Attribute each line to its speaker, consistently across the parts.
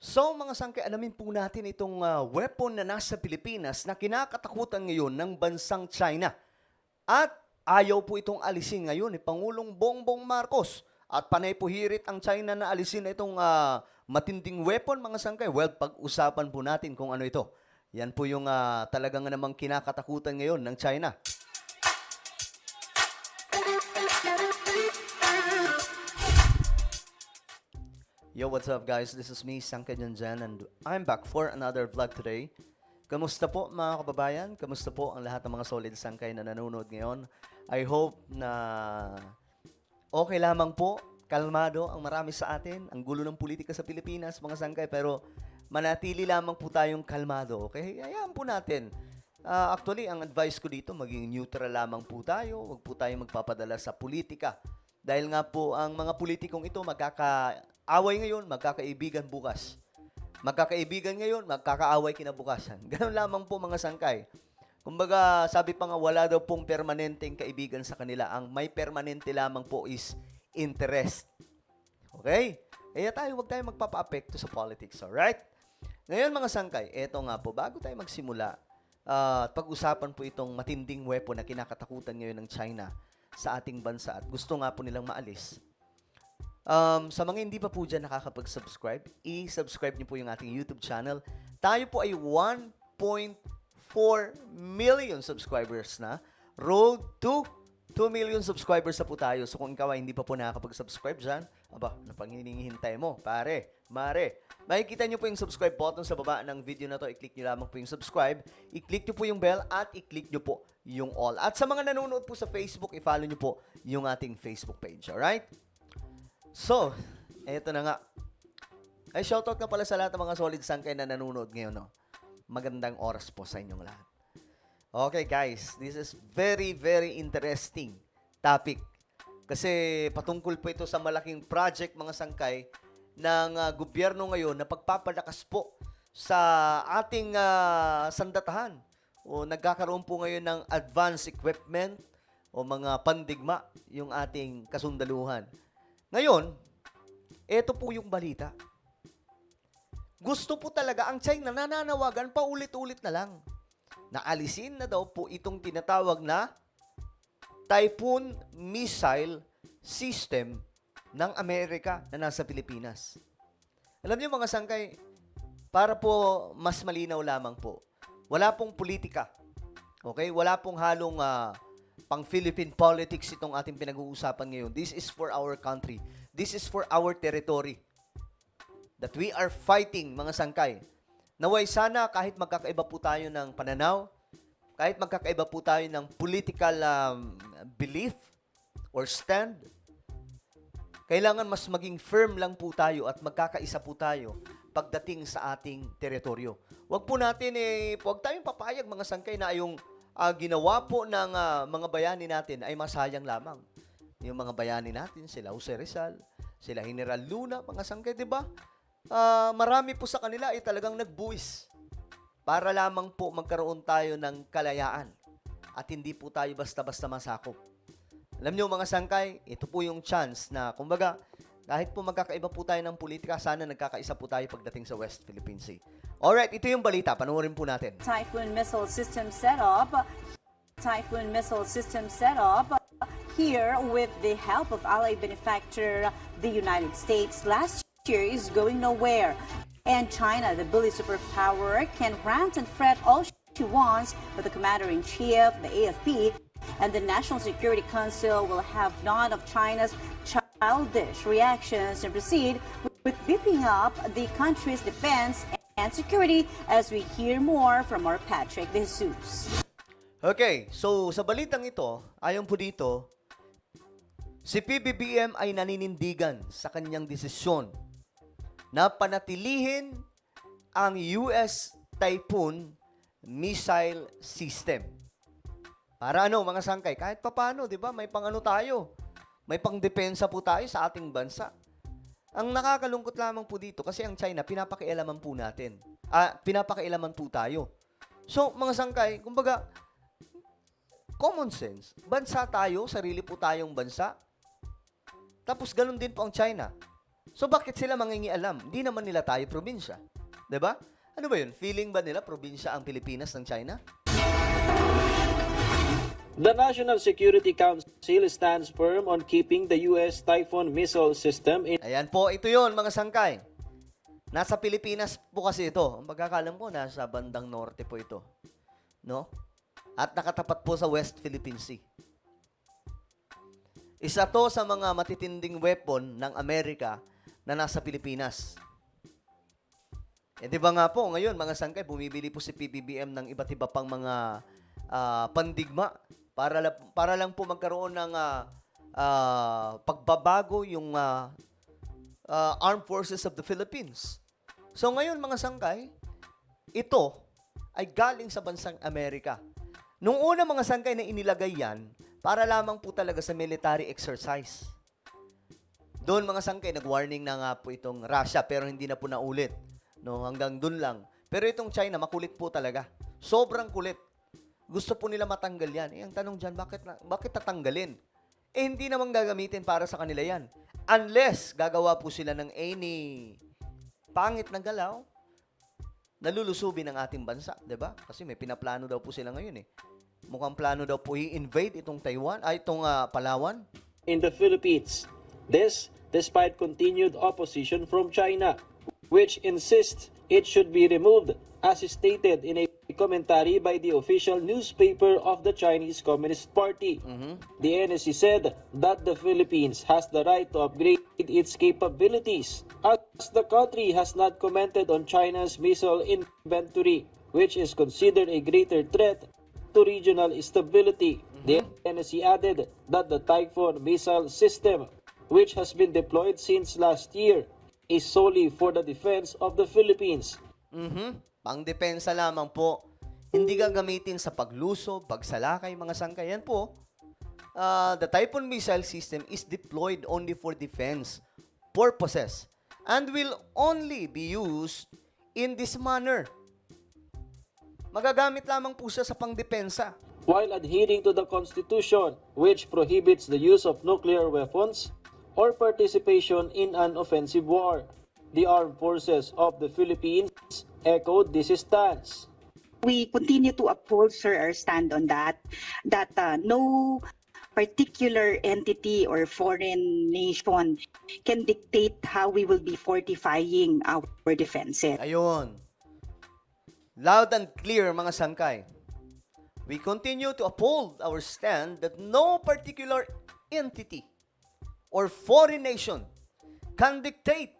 Speaker 1: So mga sangkay, alamin po natin itong weapon na nasa Pilipinas na kinakatakutan ngayon ng bansang China. At ayaw po itong alisin ngayon ni Pangulong Bongbong Marcos. At panay po hirit ang China na alisin itong matinding weapon mga sangkay. Well, pag-usapan po natin kung ano ito. Yan po yung talagang namang kinakatakutan ngayon ng China. Yo, what's up guys? This is me, Sangkay Janjan, and I'm back for another vlog today. Kamusta po mga kababayan? Kamusta po ang lahat ng mga solid sangkay na nanonood ngayon? I hope na okay lamang po, kalmado ang marami sa atin, ang gulo ng politika sa Pilipinas, mga sangkay, pero manatili lamang po tayong kalmado, okay? Hayaan po natin. Actually, ang advice ko dito, maging neutral lamang po tayo, huwag po tayong magpapadala sa politika. Dahil nga po, ang mga politikong ito, magkakaaway ngayon, magkakaibigan bukas. Magkakaibigan ngayon, magkakaaway kinabukasan. Ganun lamang po mga sangkay. Kumbaga, sabi pa nga, wala daw pong permanenteng kaibigan sa kanila. Ang may permanente lamang po is interest. Okay? Kaya huwag tayo magpapa-apekto sa politics, alright? Ngayon mga sangkay, eto nga po, bago tayo magsimula, pag-usapan po itong matinding weapon na kinakatakutan ngayon ng China sa ating bansa at gusto nga po nilang maalis. Sa mga hindi pa po dyan nakakapag-subscribe, i-subscribe niyo po yung ating YouTube channel. Tayo po ay 1.4 million subscribers na. Road to 2 million subscribers na po tayo. So kung ikaw ay hindi pa po nakakapag-subscribe dyan, napang hinihintay mo, pare, mare. Makikita nyo po yung subscribe button sa baba ng video na to. I-click nyo lamang po yung subscribe. I-click nyo po yung bell at i-click nyo po yung all. At sa mga nanonood po sa Facebook, i-follow nyo po yung ating Facebook page. Alright? So, eto na nga. Ay, shoutout na pala sa lahat ng mga solid sangkay na nanonood ngayon. No? Magandang oras po sa inyong lahat. Okay guys, this is very, very interesting topic. Kasi patungkol po ito sa malaking project mga sangkay ng gobyerno ngayon na pagpapalakas po sa ating sandatahan. O nagkakaroon po ngayon ng advanced equipment o mga pandigma yung ating kasundaluhan. Ngayon, ito po yung balita. Gusto po talaga ang China nananawagan paulit-ulit na lang. Naalisin na daw po itong tinatawag na Typhoon Missile System ng Amerika na nasa Pilipinas. Alam niyo mga sangkay, para po mas malinaw lamang po, wala pong politika. Okay? Wala pong halong pang Philippine politics itong ating pinag-uusapan ngayon. This is for our country. This is for our territory. That we are fighting, mga sangkay. Naway sana kahit magkakaiba po tayo ng pananaw, kahit magkakaiba po tayo ng political belief or stand, kailangan mas maging firm lang po tayo at magkakaisa po tayo pagdating sa ating teritoryo. Huwag po natin huwag tayong papayag mga sangkay na yung ginawa po ng mga bayani natin ay masayang lamang. Yung mga bayani natin, sila Jose Rizal, sila General Luna, mga sangkay, di ba? Marami po sa kanila ay talagang nagbuwis para lamang po magkaroon tayo ng kalayaan at hindi po tayo basta-basta masakop. Alam niyo mga sangkay, ito po yung chance na, kumbaga, kahit po magkakaiba po tayo ng politika, sana nagkakaisa po tayo pagdating sa West Philippine Sea. Alright, ito yung balita. Panoorin po natin.
Speaker 2: Typhoon missile system setup here with the help of ally benefactor, the United States, last year is going nowhere. And China, the bully superpower, can rant and fret all she wants, but the commander-in-chief, the AFP, and the National Security Council will have none of China's childish reactions and proceed with beefing up the country's defense and security, as we hear more from our Patrick De Jesus.
Speaker 1: Okay, so sa balitang ito, ayon po dito, si PBBM ay naninindigan sa kanyang desisyon na panatilihin ang US Typhoon Missile System. Para mga sangkay, kahit papano, di ba, may pang-ano tayo, may pang-depensa po tayo sa ating bansa. Ang nakakalungkot lamang po dito, kasi ang China, pinapakialaman po natin. Pinapakialaman po tayo. So, mga sangkay, kumbaga, common sense, bansa tayo, sarili po tayong bansa. Tapos, ganun din po ang China. So bakit sila mangingialam? Hindi naman nila tayo probinsya. 'Di ba? Ano ba yun? Feeling ba nila probinsya ang Pilipinas ng China?
Speaker 3: The National Security Council stands firm on keeping the U.S. Typhoon missile system in
Speaker 1: Ayan po, ito yon mga sangkay. Nasa Pilipinas po kasi ito. Ang pagkakalam ko, nasa bandang norte po ito. No? At nakatapat po sa West Philippine Sea. Isa to sa mga matitinding weapon ng Amerika na nasa Pilipinas. Eh di ba nga po, ngayon mga sangkay, bumibili po si PBBM ng iba't iba pang mga pandigma para lang po magkaroon ng pagbabago yung Armed Forces of the Philippines. So ngayon mga sangkay, ito ay galing sa bansang Amerika. Nung una mga sangkay na inilagay yan, para lamang po talaga sa military exercise. Doon mga sangkay, nag-warning na nga po itong Russia pero hindi na po naulit. No, hanggang doon lang. Pero itong China, makulit po talaga. Sobrang kulit. Gusto po nila matanggal yan. Eh, ang tanong dyan, bakit tatanggalin? Eh, hindi namang gagamitin para sa kanila yan. Unless, gagawa po sila ng any pangit na galaw, nalulusubi ng ating bansa, 'di ba? Kasi may pinaplano daw po sila ngayon eh. Mukhang plano daw po i-invade itong Palawan.
Speaker 3: in the Philippines. This despite continued opposition from China, which insists it should be removed, as stated in a commentary by the official newspaper of the Chinese Communist Party. The NSC said that the Philippines has the right to upgrade its capabilities, as the country has not commented on China's missile inventory, which is considered a greater threat to regional stability. The NSC added that the Typhoon missile system, which has been deployed since last year, is solely for the defense of the Philippines.
Speaker 1: Pang-depensa lamang po. Hindi gagamitin sa pagluso, pagsalakay, mga sangkay. Yan po. The Typhoon missile system is deployed only for defense purposes and will only be used in this manner. Magagamit lamang po siya sa pang-depensa.
Speaker 3: While adhering to the Constitution, which prohibits the use of nuclear weapons or participation in an offensive war, the armed forces of the Philippines echoed this stance.
Speaker 4: We continue to uphold, sir, our stand on that no particular entity or foreign nation can dictate how we will be fortifying our defenses.
Speaker 1: Ayun. Loud and clear, mga sangkay. We continue to uphold our stand that no particular entity or foreign nation can dictate.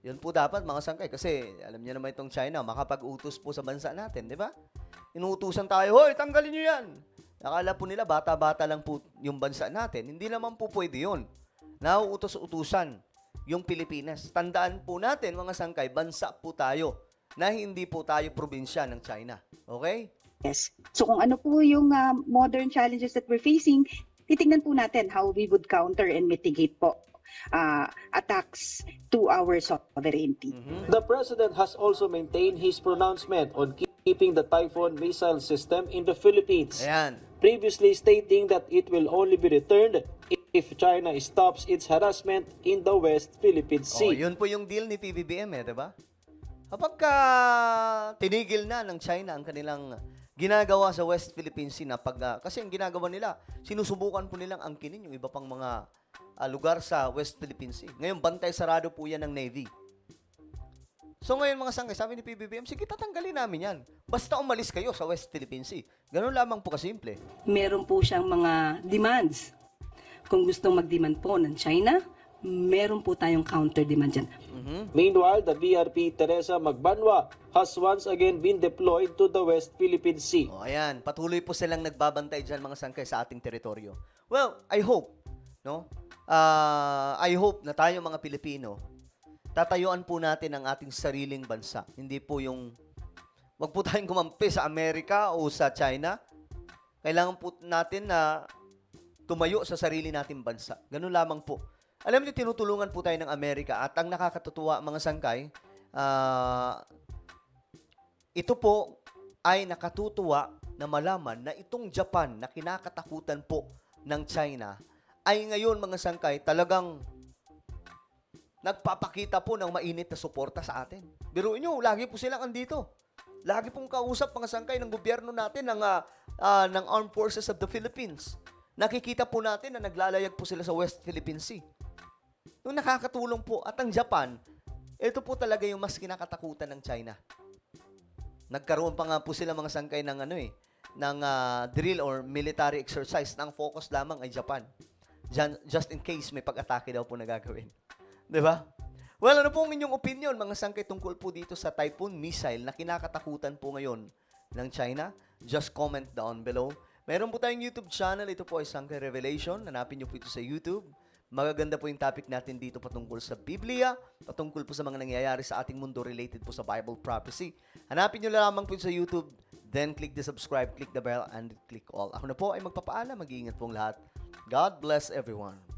Speaker 1: Yun po dapat, mga sangkay, kasi alam niyo naman itong China, makapag-utos po sa bansa natin, di ba? Inuutusan tayo, hoy, tanggalin niyo yan. Akala po nila, bata-bata lang po yung bansa natin. Hindi naman po pwede yun. Nauutos-utusan yung Pilipinas. Tandaan po natin, mga sangkay, bansa po tayo na hindi po tayo probinsya ng China. Okay?
Speaker 4: Yes. So kung ano po yung modern challenges that we're facing, titingnan po natin how we would counter and mitigate po attacks to our sovereignty.
Speaker 3: The President has also maintained his pronouncement on keeping the Typhoon missile system in the Philippines,
Speaker 1: Ayan.
Speaker 3: previously stating that it will only be returned if China stops its harassment in the West Philippine
Speaker 1: Oh,
Speaker 3: Sea.
Speaker 1: yun po yung deal ni PBBM di ba? Kapag tinigil na ng China ang kanilang ginagawa sa West Philippine Sea na kasi ang ginagawa nila, sinusubukan po nilang angkinin yung iba pang mga lugar sa West Philippine Sea. Ngayon, bantay sarado po yan ng Navy. So ngayon mga sangkay, sabi ni PBBM, sige, tatanggalin namin yan. Basta umalis kayo sa West Philippine Sea. Ganun lamang po kasimple.
Speaker 5: Meron po siyang mga demands. Kung gustong mag-demand po ng China, meron po tayong counter-demand dyan.
Speaker 3: Meanwhile, the BRP Teresa Magbanwa has once again been deployed to the West Philippine Sea.
Speaker 1: O ayan, patuloy po silang nagbabantay dyan mga sangkay sa ating teritoryo. Well, I hope, no? I hope na tayo mga Pilipino, tatayuan po natin ang ating sariling bansa. Hindi po yung, wag po tayong kumampi sa Amerika o sa China. Kailangan po natin na tumayo sa sarili nating bansa. Ganun lamang po. Alam niyo, tinutulungan po tayo ng Amerika at ang nakakatutuwa mga sangkay, ito po ay nakatutuwa na malaman na itong Japan na kinakatakutan po ng China ay ngayon mga sangkay talagang nagpapakita po ng mainit na suporta sa atin. Biruin nyo, lagi po silang andito. Lagi pong kausap mga sangkay ng gobyerno natin ng Armed Forces of the Philippines. Nakikita po natin na naglalayag po sila sa West Philippine Sea. Nung nakakatulong po. At ang Japan, ito po talaga yung mas kinakatakutan ng China. Nagkaroon pa nga po sila mga sangkay ng drill or military exercise na ang focus lamang ay Japan. Just in case may pag-atake daw po na gagawin. Diba? Well, ano po ang inyong opinion, mga sangkay, tungkol po dito sa Typhoon missile na kinakatakutan po ngayon ng China? Just comment down below. Meron po tayong YouTube channel. Ito po ay Sangkay Revelation. Hanapin niyo po ito sa YouTube. Magaganda po yung topic natin dito patungkol sa Biblia, patungkol po sa mga nangyayari sa ating mundo related po sa Bible prophecy. Hanapin niyo lamang po sa YouTube, then click the subscribe, click the bell, and click all. Ako na po ay magpapaalam. Mag-iingat pong lahat. God bless everyone.